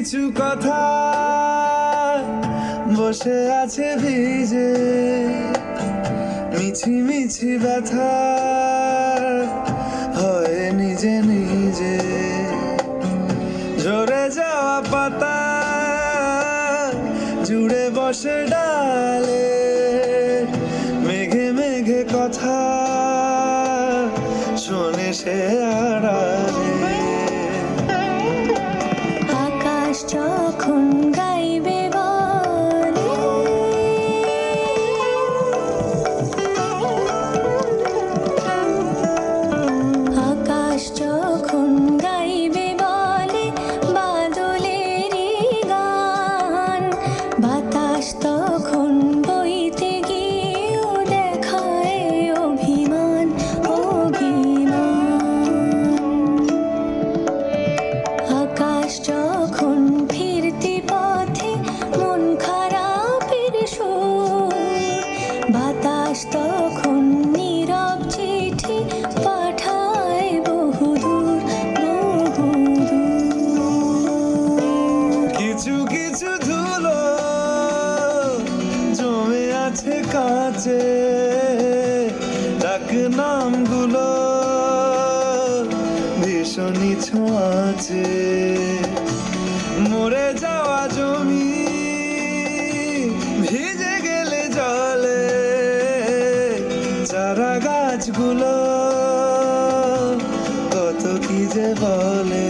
কিছু কথা বসে আছে ভিজে, মিছি মিছি ব্যথা হয় নিজে নিজে। ঝরে যাওয়া পাতা জুড়ে বসে ডালে, মেঘে মেঘে কথা শোনে সে আড়ালে। আকাশ যখন গাইবে বলে, আকাশ যখন গাইবে বলে বাদলেরই গান, বাতাস তখন বইতে গিয়েও দেখায় অভিমান অভিমান। আকাশ যখন ফিরতি পথে মন খারাপের সুর, বাতাস তখন নীরব চিঠি পাঠায় বহুদূর বহুদূর। কিছু কিছু ধুলো জমে আছে কাছে, ডাক নামগুলো ভীষণই ছোঁয়াচে। মরে যাওয়া জমি ভিজে গেলে জলে, চারা গাছগুলো কত কি যে বলে।